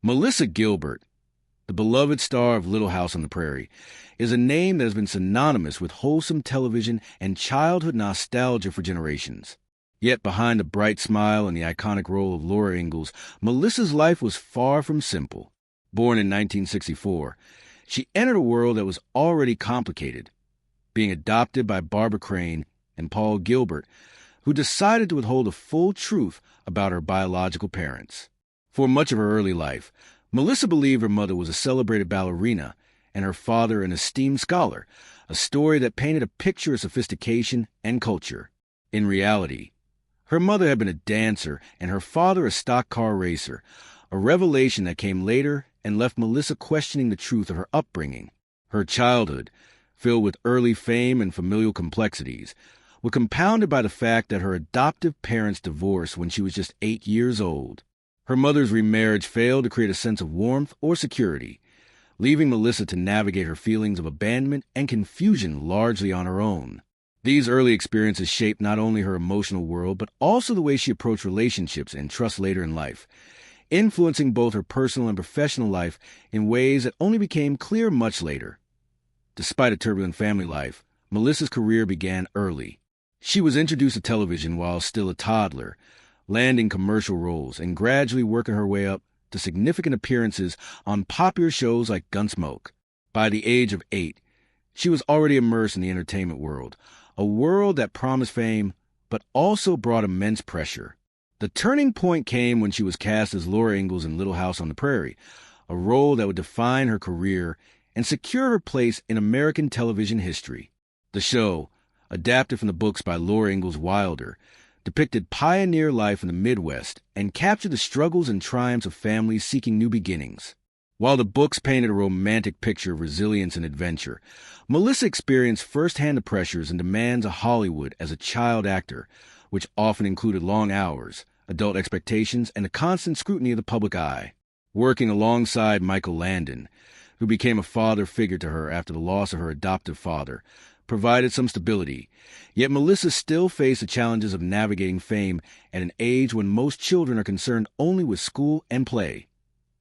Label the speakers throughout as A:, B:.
A: Melissa Gilbert, the beloved star of Little House on the Prairie, is a name that has been synonymous with wholesome television and childhood nostalgia for generations. Yet behind the bright smile and the iconic role of Laura Ingalls, Melissa's life was far from simple. Born in 1964, she entered a world that was already complicated, being adopted by Barbara Crane and Paul Gilbert, who decided to withhold the full truth about her biological parents. For much of her early life, Melissa believed her mother was a celebrated ballerina and her father an esteemed scholar, a story that painted a picture of sophistication and culture. In reality, her mother had been a dancer and her father a stock car racer, a revelation that came later and left Melissa questioning the truth of her upbringing. Her childhood, filled with early fame and familial complexities, was compounded by the fact that her adoptive parents divorced when she was just 8 years old. Her mother's remarriage failed to create a sense of warmth or security, leaving Melissa to navigate her feelings of abandonment and confusion largely on her own. These early experiences shaped not only her emotional world, but also the way she approached relationships and trust later in life, influencing both her personal and professional life in ways that only became clear much later. Despite a turbulent family life, Melissa's career began early. She was introduced to television while still a toddler, landing commercial roles and gradually working her way up to significant appearances on popular shows like Gunsmoke. By the age of 8, she was already immersed in the entertainment world, a world that promised fame but also brought immense pressure. The turning point came when she was cast as Laura Ingalls in Little House on the Prairie, a role that would define her career and secure her place in American television history. The show, adapted from the books by Laura Ingalls Wilder, depicted pioneer life in the Midwest and captured the struggles and triumphs of families seeking new beginnings. While the books painted a romantic picture of resilience and adventure, Melissa experienced firsthand the pressures and demands of Hollywood as a child actor, which often included long hours, adult expectations, and the constant scrutiny of the public eye. Working alongside Michael Landon, who became a father figure to her after the loss of her adoptive father, provided some stability, yet Melissa still faced the challenges of navigating fame at an age when most children are concerned only with school and play.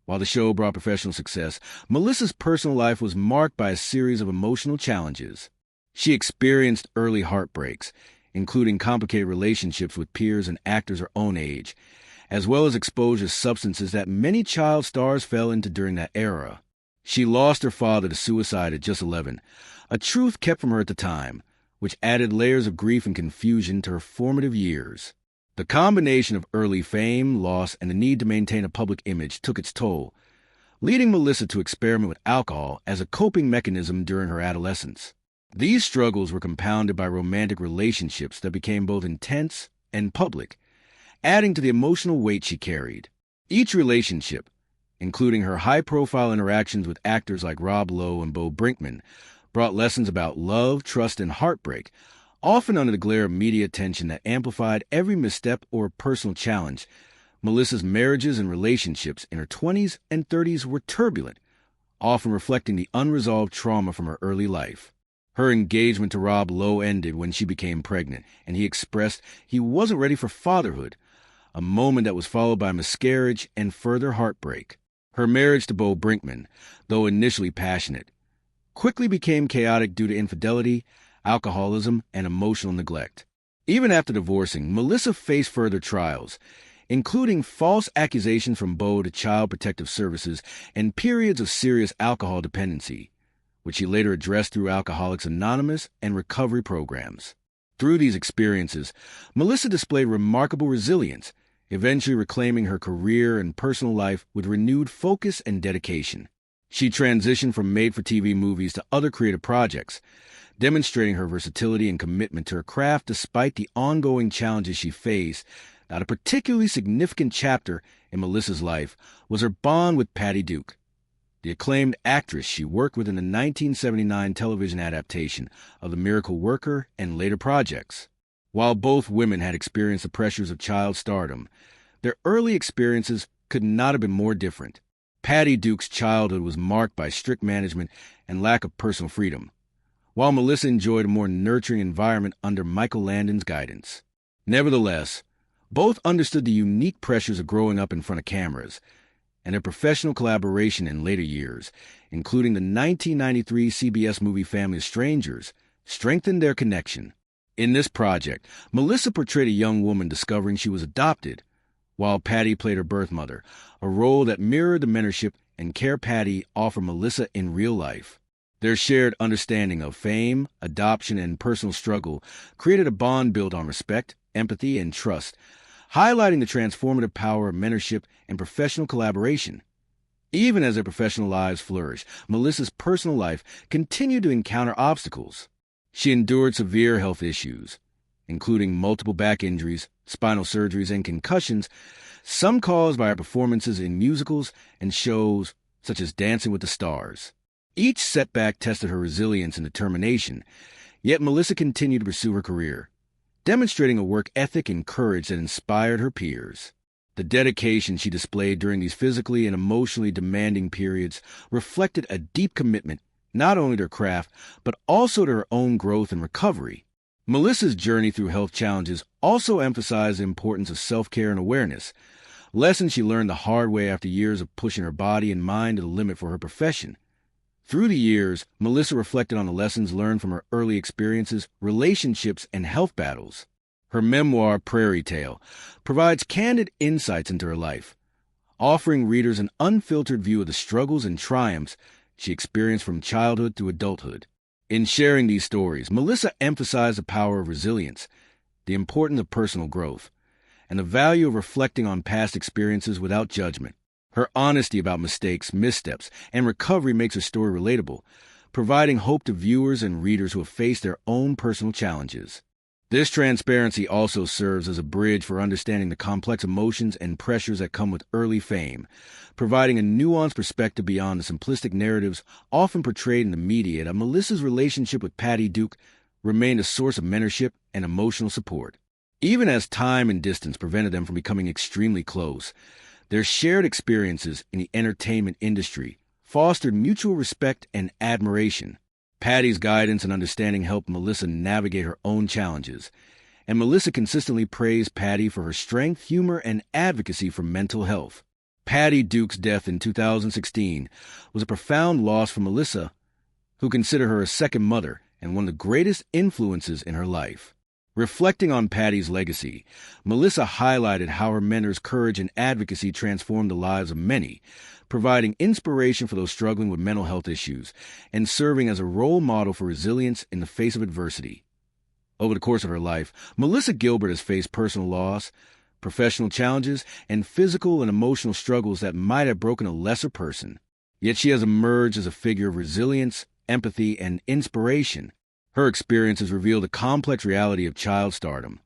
A: While the show brought professional success, Melissa's personal life was marked by a series of emotional challenges. She experienced early heartbreaks, including complicated relationships with peers and actors her own age, as well as exposure to substances that many child stars fell into during that era. She lost her father to suicide at just 11, a truth kept from her at the time, which added layers of grief and confusion to her formative years. The combination of early fame, loss, and the need to maintain a public image took its toll, leading Melissa to experiment with alcohol as a coping mechanism during her adolescence. These struggles were compounded by romantic relationships that became both intense and public, adding to the emotional weight she carried. Each relationship, including her high-profile interactions with actors like Rob Lowe and Bo Brinkman, brought lessons about love, trust, and heartbreak, often under the glare of media attention that amplified every misstep or personal challenge. Melissa's marriages and relationships in her 20s and 30s were turbulent, often reflecting the unresolved trauma from her early life. Her engagement to Rob Lowe ended when she became pregnant, and he expressed he wasn't ready for fatherhood, a moment that was followed by miscarriage and further heartbreak. Her marriage to Bo Brinkman, though initially passionate, quickly became chaotic due to infidelity, alcoholism, and emotional neglect. Even after divorcing, Melissa faced further trials, including false accusations from Bo to Child Protective Services and periods of serious alcohol dependency, which she later addressed through Alcoholics Anonymous and recovery programs. Through these experiences, Melissa displayed remarkable resilience, eventually reclaiming her career and personal life with renewed focus and dedication. She transitioned from made-for-TV movies to other creative projects, demonstrating her versatility and commitment to her craft despite the ongoing challenges she faced. Not a particularly significant chapter in Melissa's life was her bond with Patty Duke, the acclaimed actress she worked with in the 1979 television adaptation of The Miracle Worker and later projects. While both women had experienced the pressures of child stardom, their early experiences could not have been more different. Patty Duke's childhood was marked by strict management and lack of personal freedom, while Melissa enjoyed a more nurturing environment under Michael Landon's guidance. Nevertheless, both understood the unique pressures of growing up in front of cameras, and their professional collaboration in later years, including the 1993 CBS movie Family of Strangers, strengthened their connection. In this project, Melissa portrayed a young woman discovering she was adopted, while Patty played her birth mother, a role that mirrored the mentorship and care Patty offered Melissa in real life. Their shared understanding of fame, adoption, and personal struggle created a bond built on respect, empathy, and trust, highlighting the transformative power of mentorship and professional collaboration. Even as their professional lives flourished, Melissa's personal life continued to encounter obstacles. She endured severe health issues, including multiple back injuries, spinal surgeries, and concussions, some caused by her performances in musicals and shows such as Dancing with the Stars. Each setback tested her resilience and determination, yet Melissa continued to pursue her career, demonstrating a work ethic and courage that inspired her peers. The dedication she displayed during these physically and emotionally demanding periods reflected a deep commitment not only to her craft, but also to her own growth and recovery. Melissa's journey through health challenges also emphasized the importance of self-care and awareness, lessons she learned the hard way after years of pushing her body and mind to the limit for her profession. Through the years, Melissa reflected on the lessons learned from her early experiences, relationships, and health battles. Her memoir, Prairie Tale, provides candid insights into her life, offering readers an unfiltered view of the struggles and triumphs she experienced from childhood to adulthood. In sharing these stories, Melissa emphasized the power of resilience, the importance of personal growth, and the value of reflecting on past experiences without judgment. Her honesty about mistakes, missteps, and recovery makes her story relatable, providing hope to viewers and readers who have faced their own personal challenges. This transparency also serves as a bridge for understanding the complex emotions and pressures that come with early fame, providing a nuanced perspective beyond the simplistic narratives often portrayed in the media that Melissa's relationship with Patty Duke remained a source of mentorship and emotional support. Even as time and distance prevented them from becoming extremely close, their shared experiences in the entertainment industry fostered mutual respect and admiration. Patty's guidance and understanding helped Melissa navigate her own challenges, and Melissa consistently praised Patty for her strength, humor, and advocacy for mental health. Patty Duke's death in 2016 was a profound loss for Melissa, who considered her a second mother and one of the greatest influences in her life. Reflecting on Patty's legacy, Melissa highlighted how her mentor's courage and advocacy transformed the lives of many, providing inspiration for those struggling with mental health issues and serving as a role model for resilience in the face of adversity. Over the course of her life, Melissa Gilbert has faced personal loss, professional challenges, and physical and emotional struggles that might have broken a lesser person. Yet she has emerged as a figure of resilience, empathy, and inspiration. Her experiences reveal the complex reality of child stardom,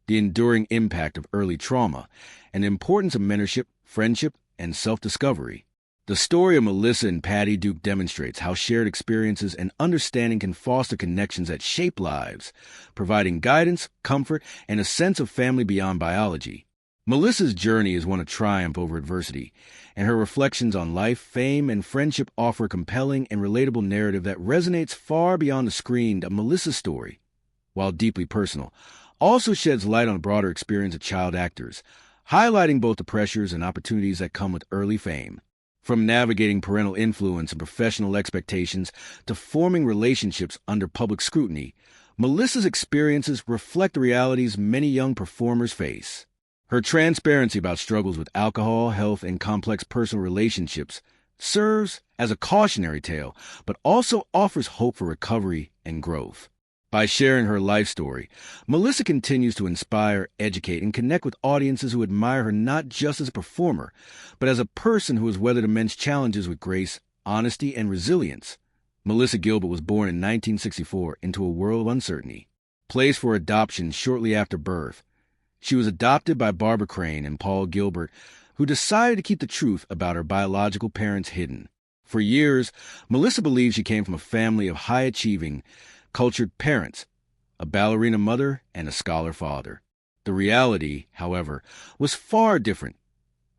A: the enduring impact of early trauma, and the importance of mentorship, friendship, and self-discovery. The story of Melissa and Patty Duke demonstrates how shared experiences and understanding can foster connections that shape lives, providing guidance, comfort, and a sense of family beyond biology. Melissa's journey is one of triumph over adversity, and her reflections on life, fame, and friendship offer a compelling and relatable narrative that resonates far beyond the screen. That Melissa's story, while deeply personal, also sheds light on the broader experience of child actors, highlighting both the pressures and opportunities that come with early fame. From navigating parental influence and professional expectations to forming relationships under public scrutiny, Melissa's experiences reflect the realities many young performers face. Her transparency about struggles with alcohol, health, and complex personal relationships serves as a cautionary tale, but also offers hope for recovery and growth. By sharing her life story, Melissa continues to inspire, educate, and connect with audiences who admire her not just as a performer, but as a person who has weathered immense challenges with grace, honesty, and resilience. Melissa Gilbert was born in 1964 into a world of uncertainty. Placed for adoption shortly after birth, she was adopted by Barbara Crane and Paul Gilbert, who decided to keep the truth about her biological parents hidden. For years, Melissa believed she came from a family of high-achieving, cultured parents, a ballerina mother, and a scholar father. The reality, however, was far different.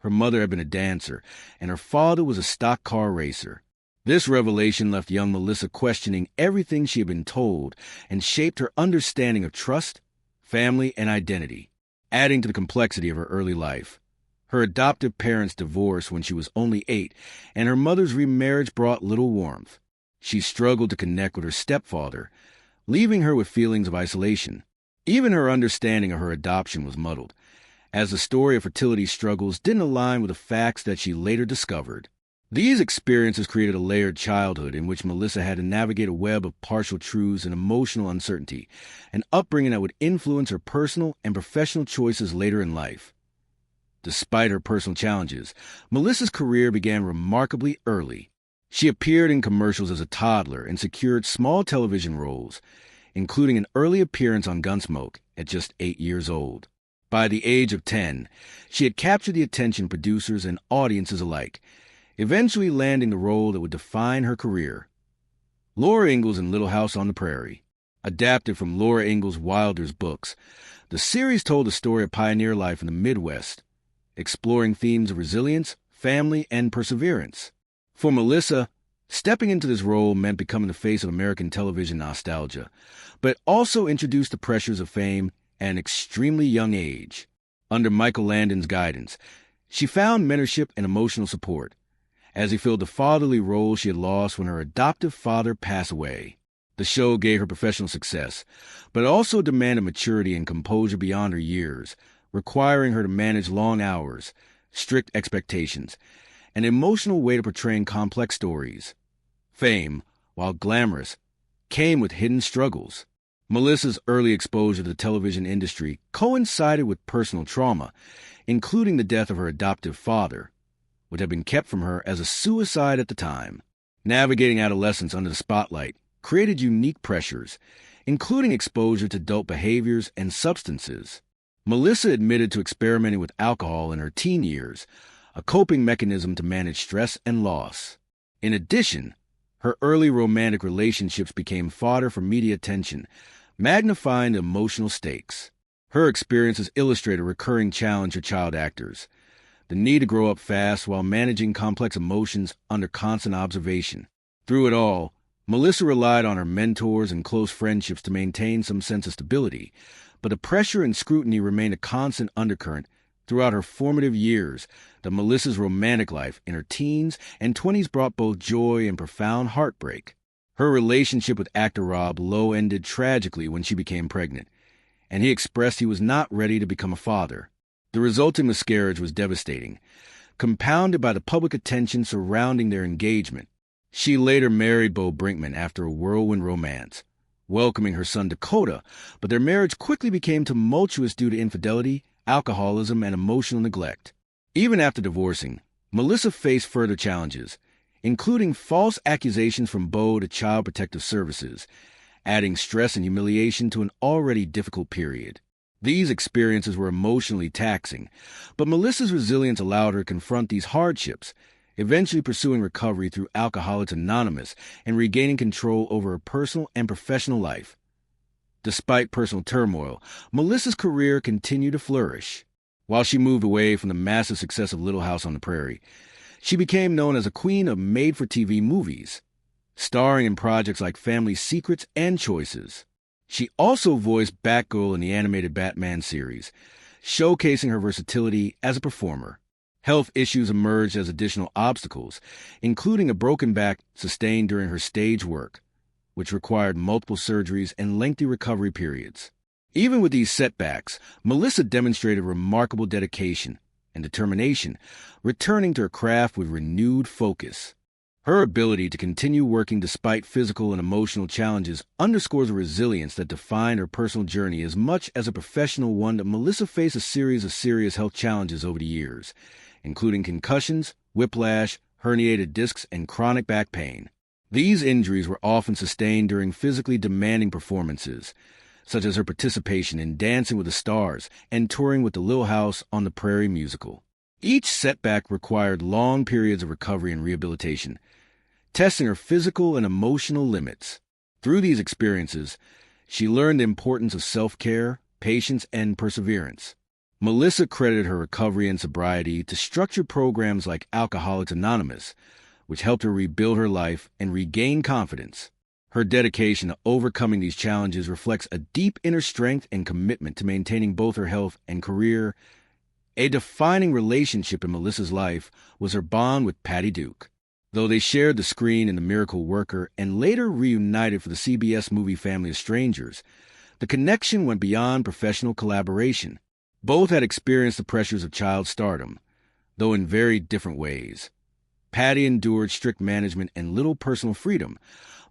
A: Her mother had been a dancer, and her father was a stock car racer. This revelation left young Melissa questioning everything she had been told and shaped her understanding of trust, family, and identity. Adding to the complexity of her early life, Her adoptive parents divorced when she was only 8, and her mother's remarriage brought little warmth. She struggled to connect with her stepfather, leaving her with feelings of isolation. Even her understanding of her adoption was muddled, as the story of fertility struggles didn't align with the facts that she later discovered. These experiences created a layered childhood in which Melissa had to navigate a web of partial truths and emotional uncertainty, an upbringing that would influence her personal and professional choices later in life. Despite her personal challenges, Melissa's career began remarkably early. She appeared in commercials as a toddler and secured small television roles, including an early appearance on Gunsmoke at just 8 years old. By the age of 10, she had captured the attention of producers and audiences alike, eventually landing the role that would define her career. Laura Ingalls in Little House on the Prairie. Adapted from Laura Ingalls Wilder's books, the series told the story of pioneer life in the Midwest, exploring themes of resilience, family, and perseverance. For Melissa, stepping into this role meant becoming the face of American television nostalgia, but also introduced the pressures of fame at an extremely young age. Under Michael Landon's guidance, she found mentorship and emotional support, as he filled the fatherly role she had lost when her adoptive father passed away. The show gave her professional success, but also demanded maturity and composure beyond her years, requiring her to manage long hours, strict expectations, and emotional weight of portraying complex stories. Fame, while glamorous, came with hidden struggles. Melissa's early exposure to the television industry coincided with personal trauma, including the death of her adoptive father, which had been kept from her as a suicide at the time. Navigating adolescence under the spotlight created unique pressures, including exposure to adult behaviors and substances. Melissa admitted to experimenting with alcohol in her teen years, a coping mechanism to manage stress and loss. In addition, her early romantic relationships became fodder for media attention, magnifying the emotional stakes. Her experiences illustrate a recurring challenge for child actors: the need to grow up fast while managing complex emotions under constant observation. Through it all, Melissa relied on her mentors and close friendships to maintain some sense of stability, but the pressure and scrutiny remained a constant undercurrent throughout her formative years. That Melissa's romantic life in her teens and 20s brought both joy and profound heartbreak. Her relationship with actor Rob Lowe ended tragically when she became pregnant, and he expressed he was not ready to become a father. The resulting miscarriage was devastating, compounded by the public attention surrounding their engagement. She later married Bo Brinkman after a whirlwind romance, welcoming her son Dakota, but their marriage quickly became tumultuous due to infidelity, alcoholism, and emotional neglect. Even after divorcing, Melissa faced further challenges, including false accusations from Bo to Child Protective Services, adding stress and humiliation to an already difficult period. These experiences were emotionally taxing, but Melissa's resilience allowed her to confront these hardships, eventually pursuing recovery through Alcoholics Anonymous and regaining control over her personal and professional life. Despite personal turmoil, Melissa's career continued to flourish. While she moved away from the massive success of Little House on the Prairie, she became known as a queen of made-for-TV movies, starring in projects like Family Secrets and Choices. She also voiced Batgirl in the animated Batman series, showcasing her versatility as a performer. Health issues emerged as additional obstacles, including a broken back sustained during her stage work, which required multiple surgeries and lengthy recovery periods. Even with these setbacks, Melissa demonstrated remarkable dedication and determination, returning to her craft with renewed focus. Her ability to continue working despite physical and emotional challenges underscores a resilience that defined her personal journey as much as a professional one. That Melissa faced a series of serious health challenges over the years, including concussions, whiplash, herniated discs, and chronic back pain. These injuries were often sustained during physically demanding performances, such as her participation in Dancing with the Stars and touring with the Little House on the Prairie musical. Each setback required long periods of recovery and rehabilitation, testing her physical and emotional limits. Through these experiences, she learned the importance of self-care, patience, and perseverance. Melissa credited her recovery and sobriety to structured programs like Alcoholics Anonymous, which helped her rebuild her life and regain confidence. Her dedication to overcoming these challenges reflects a deep inner strength and commitment to maintaining both her health and career A defining relationship in Melissa's life was her bond with Patty Duke. Though they shared the screen in The Miracle Worker and later reunited for the CBS movie Family of Strangers, the connection went beyond professional collaboration. Both had experienced the pressures of child stardom, though in very different ways. Patty endured strict management and little personal freedom,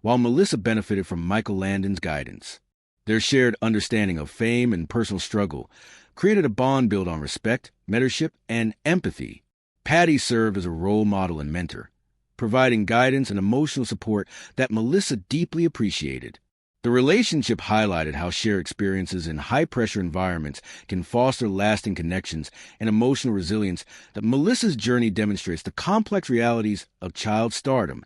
A: while Melissa benefited from Michael Landon's guidance. Their shared understanding of fame and personal struggle created a bond built on respect, mentorship, and empathy. Patty served as a role model and mentor, providing guidance and emotional support that Melissa deeply appreciated. The relationship highlighted how shared experiences in high-pressure environments can foster lasting connections and emotional resilience. That Melissa's journey demonstrates the complex realities of child stardom,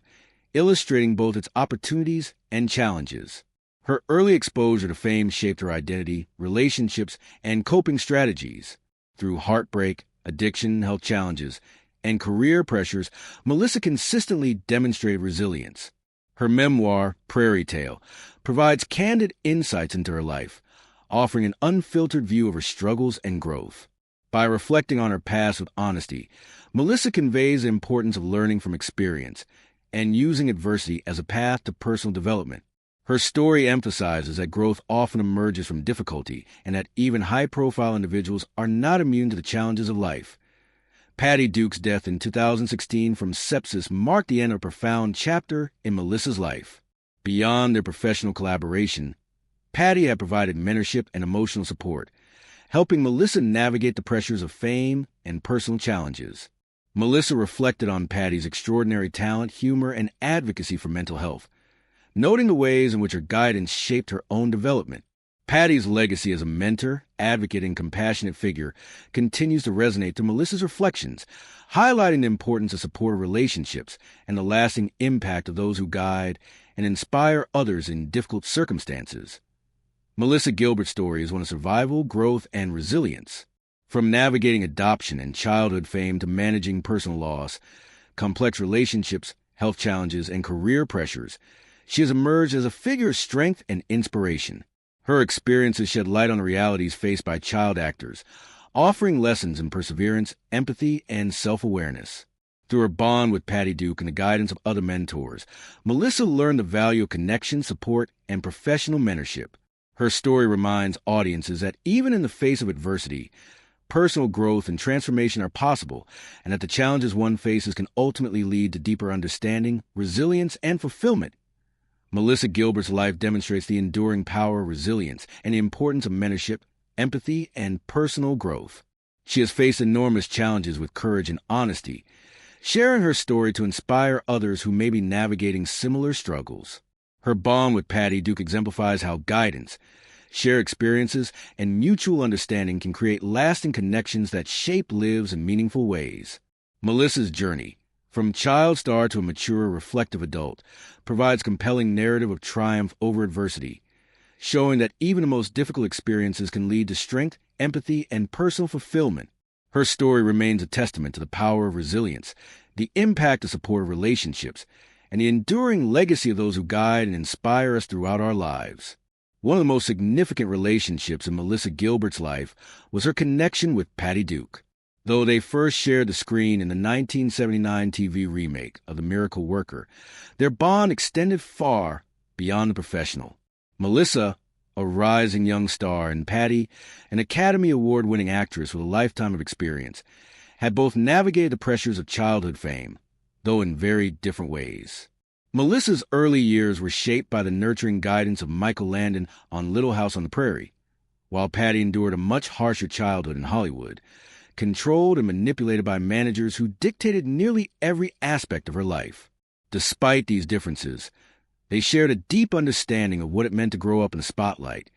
A: illustrating both its opportunities and challenges. Her early exposure to fame shaped her identity, relationships, and coping strategies. Through heartbreak, addiction, health challenges, and career pressures, Melissa consistently demonstrated resilience. Her memoir, Prairie Tale, provides candid insights into her life, offering an unfiltered view of her struggles and growth. By reflecting on her past with honesty, Melissa conveys the importance of learning from experience and using adversity as a path to personal development. Her story emphasizes that growth often emerges from difficulty and that even high-profile individuals are not immune to the challenges of life. Patty Duke's death in 2016 from sepsis marked the end of a profound chapter in Melissa's life. Beyond their professional collaboration, Patty had provided mentorship and emotional support, helping Melissa navigate the pressures of fame and personal challenges. Melissa reflected on Patty's extraordinary talent, humor, and advocacy for mental health, noting the ways in which her guidance shaped her own development. Patty's legacy as a mentor, advocate, and compassionate figure continues to resonate through Melissa's reflections, highlighting the importance of supportive relationships and the lasting impact of those who guide and inspire others in difficult circumstances. Melissa Gilbert's story is one of survival, growth, and resilience. From navigating adoption and childhood fame to managing personal loss, complex relationships, health challenges, and career pressures, she has emerged as a figure of strength and inspiration. Her experiences shed light on the realities faced by child actors, offering lessons in perseverance, empathy, and self-awareness. Through her bond with Patty Duke and the guidance of other mentors, Melissa learned the value of connection, support, and professional mentorship. Her story reminds audiences that even in the face of adversity, personal growth and transformation are possible, and that the challenges one faces can ultimately lead to deeper understanding, resilience, and fulfillment. Melissa Gilbert's life demonstrates the enduring power of resilience and the importance of mentorship, empathy, and personal growth. She has faced enormous challenges with courage and honesty, sharing her story to inspire others who may be navigating similar struggles. Her bond with Patty Duke exemplifies how guidance, shared experiences, and mutual understanding can create lasting connections that shape lives in meaningful ways. Melissa's journey, from child star to a mature, reflective adult, provides compelling narrative of triumph over adversity, showing that even the most difficult experiences can lead to strength, empathy, and personal fulfillment. Her story remains a testament to the power of resilience, the impact of supportive relationships, and the enduring legacy of those who guide and inspire us throughout our lives. One of the most significant relationships in Melissa Gilbert's life was her connection with Patty Duke. Though they first shared the screen in the 1979 TV remake of The Miracle Worker, their bond extended far beyond the professional. Melissa, a rising young star, and Patty, an Academy Award-winning actress with a lifetime of experience, had both navigated the pressures of childhood fame, though in very different ways. Melissa's early years were shaped by the nurturing guidance of Michael Landon on Little House on the Prairie, while Patty endured a much harsher childhood in Hollywood, controlled and manipulated by managers who dictated nearly every aspect of her life. Despite these differences, they shared a deep understanding of what it meant to grow up in the spotlight,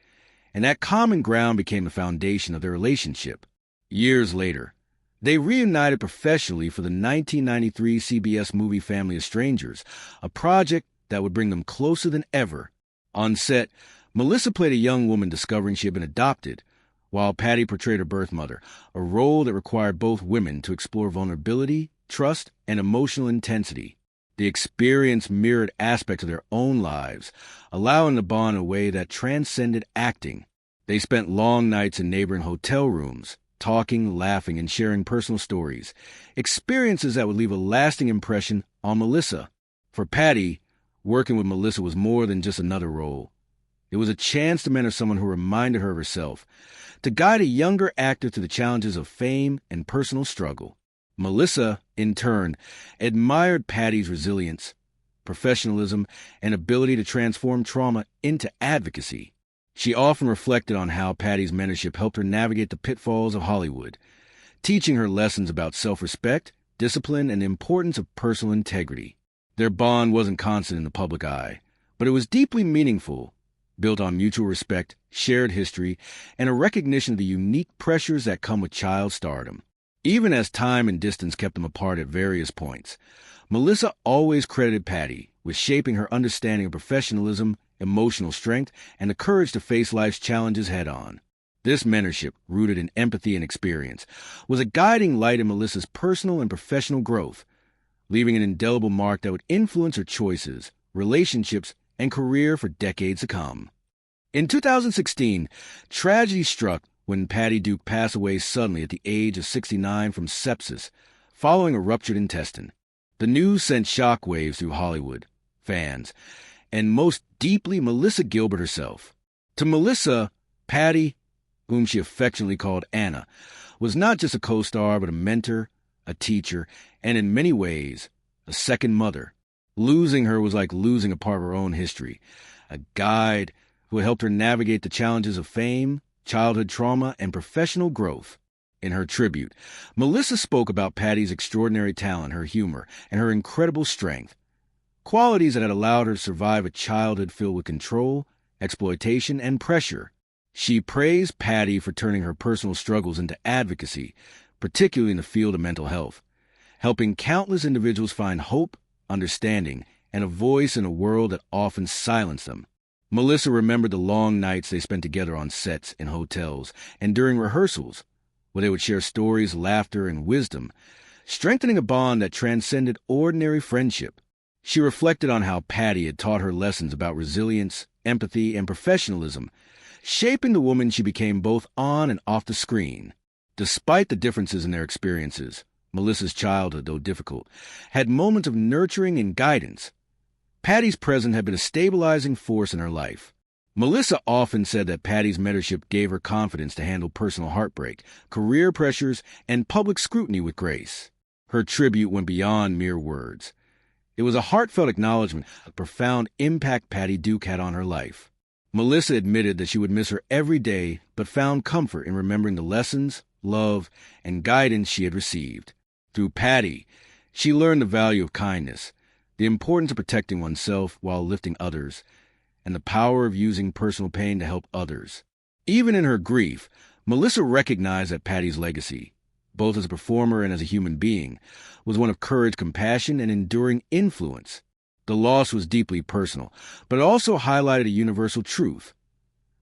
A: and that common ground became the foundation of their relationship. Years later, they reunited professionally for the 1993 CBS movie Family of Strangers, a project that would bring them closer than ever. On set, Melissa played a young woman discovering she had been adopted, while Patty portrayed her birth mother, a role that required both women to explore vulnerability, trust, and emotional intensity. The experience mirrored aspects of their own lives, allowing the bond in a way that transcended acting. They spent long nights in neighboring hotel rooms, talking, laughing, and sharing personal stories, experiences that would leave a lasting impression on Melissa. For Patty, working with Melissa was more than just another role. It was a chance to mentor someone who reminded her of herself, to guide a younger actor through the challenges of fame and personal struggle. Melissa, in turn, admired Patty's resilience, professionalism, and ability to transform trauma into advocacy. She often reflected on how Patty's mentorship helped her navigate the pitfalls of Hollywood, teaching her lessons about self-respect, discipline, and the importance of personal integrity. Their bond wasn't constant in the public eye, but it was deeply meaningful, built on mutual respect, shared history, and a recognition of the unique pressures that come with child stardom. Even as time and distance kept them apart at various points, Melissa always credited Patty with shaping her understanding of professionalism, emotional strength, and the courage to face life's challenges head-on. This mentorship, rooted in empathy and experience, was a guiding light in Melissa's personal and professional growth, leaving an indelible mark that would influence her choices, relationships, and career for decades to come. In 2016, tragedy struck when Patty Duke passed away suddenly at the age of 69 from sepsis, following a ruptured intestine. The news sent shockwaves through Hollywood, fans, and most deeply Melissa Gilbert herself. To Melissa, Patty, whom she affectionately called Anna, was not just a co-star but a mentor, a teacher, and in many ways, a second mother. Losing her was like losing a part of her own history, a guide who had helped her navigate the challenges of fame, childhood trauma, and professional growth. In her tribute, Melissa spoke about Patty's extraordinary talent, her humor, and her incredible strength, qualities that had allowed her to survive a childhood filled with control, exploitation, and pressure. She praised Patty for turning her personal struggles into advocacy, particularly in the field of mental health, helping countless individuals find hope, understanding, and a voice in a world that often silenced them. Melissa remembered the long nights they spent together on sets, in hotels, and during rehearsals, where they would share stories, laughter, and wisdom, strengthening a bond that transcended ordinary friendship. She reflected on how Patty had taught her lessons about resilience, empathy, and professionalism, shaping the woman she became both on and off the screen. Despite the differences in their experiences, Melissa's childhood, though difficult, had moments of nurturing and guidance. Patty's presence had been a stabilizing force in her life. Melissa often said that Patty's mentorship gave her confidence to handle personal heartbreak, career pressures, and public scrutiny with grace. Her tribute went beyond mere words. It was a heartfelt acknowledgement of the profound impact Patty Duke had on her life. Melissa admitted that she would miss her every day, but found comfort in remembering the lessons, love, and guidance she had received. Through Patty, she learned the value of kindness, the importance of protecting oneself while lifting others, and the power of using personal pain to help others. Even in her grief, Melissa recognized that Patty's legacy, both as a performer and as a human being, was one of courage, compassion, and enduring influence. The loss was deeply personal, but it also highlighted a universal truth.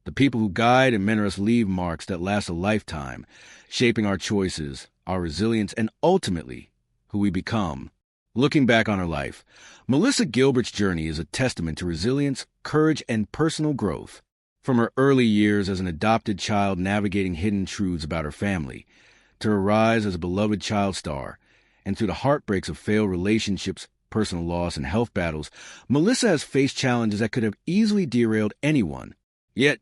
A: The people who guide and mentor us leave marks that last a lifetime, shaping our choices, our resilience, and ultimately, who we become. Looking back on her life, Melissa Gilbert's journey is a testament to resilience, courage, and personal growth. From her early years as an adopted child navigating hidden truths about her family, to her rise as a beloved child star, and through the heartbreaks of failed relationships, personal loss, and health battles, Melissa has faced challenges that could have easily derailed anyone. Yet,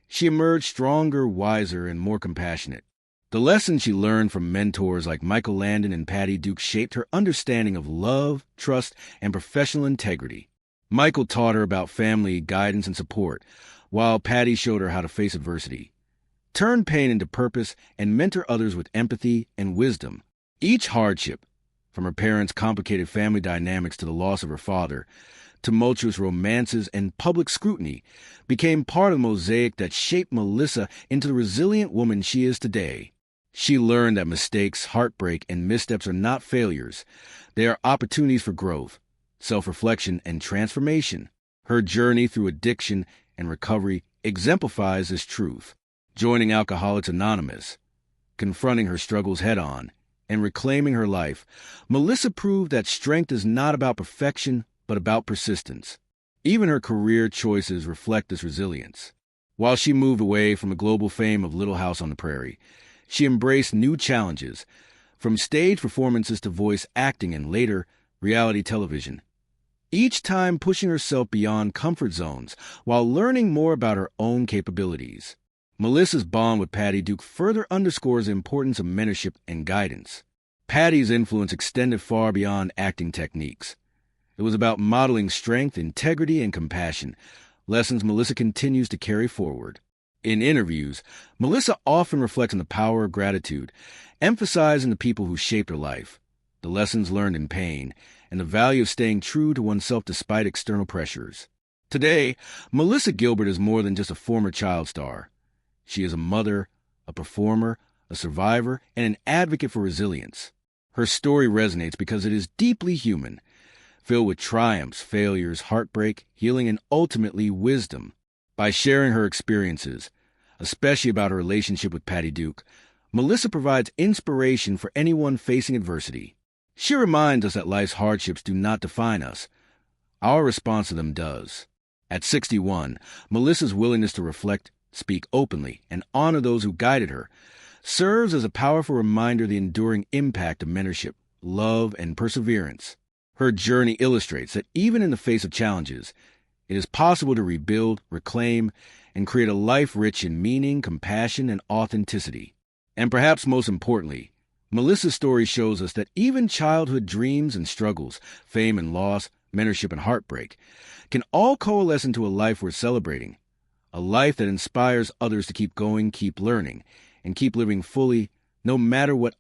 A: she emerged stronger, wiser, and more compassionate. The lessons she learned from mentors like Michael Landon and Patty Duke shaped her understanding of love, trust, and professional integrity. Michael taught her about family, guidance, and support, while Patty showed her how to face adversity, turn pain into purpose, and mentor others with empathy and wisdom. Each hardship, from her parents' complicated family dynamics to the loss of her father, tumultuous romances, and public scrutiny, became part of the mosaic that shaped Melissa into the resilient woman she is today. She learned that mistakes, heartbreak, and missteps are not failures. They are opportunities for growth, self-reflection, and transformation. Her journey through addiction and recovery exemplifies this truth. Joining Alcoholics Anonymous, confronting her struggles head-on, and reclaiming her life, Melissa proved that strength is not about perfection, but about persistence. Even her career choices reflect this resilience. While she moved away from the global fame of Little House on the Prairie, She embraced new challenges, from stage performances to voice acting and later reality television, each time pushing herself beyond comfort zones while learning more about her own capabilities. Melissa's bond with Patty Duke further underscores the importance of mentorship and guidance. Patty's influence extended far beyond acting techniques. It was about modeling strength, integrity, and compassion, lessons Melissa continues to carry forward. In interviews, Melissa often reflects on the power of gratitude, emphasizing the people who shaped her life, the lessons learned in pain, and the value of staying true to oneself despite external pressures. Today, Melissa Gilbert is more than just a former child star. She is a mother, a performer, a survivor, and an advocate for resilience. Her story resonates because it is deeply human, filled with triumphs, failures, heartbreak, healing, and ultimately wisdom. By sharing her experiences, especially about her relationship with Patty Duke, Melissa provides inspiration for anyone facing adversity. She reminds us that life's hardships do not define us. Our response to them does. At 61, Melissa's willingness to reflect, speak openly, and honor those who guided her serves as a powerful reminder of the enduring impact of mentorship, love, and perseverance. Her journey illustrates that even in the face of challenges, it is possible to rebuild, reclaim, and create a life rich in meaning, compassion, and authenticity. And perhaps most importantly, Melissa's story shows us that even childhood dreams and struggles, fame and loss, mentorship and heartbreak, can all coalesce into a life worth celebrating, a life that inspires others to keep going, keep learning, and keep living fully, no matter what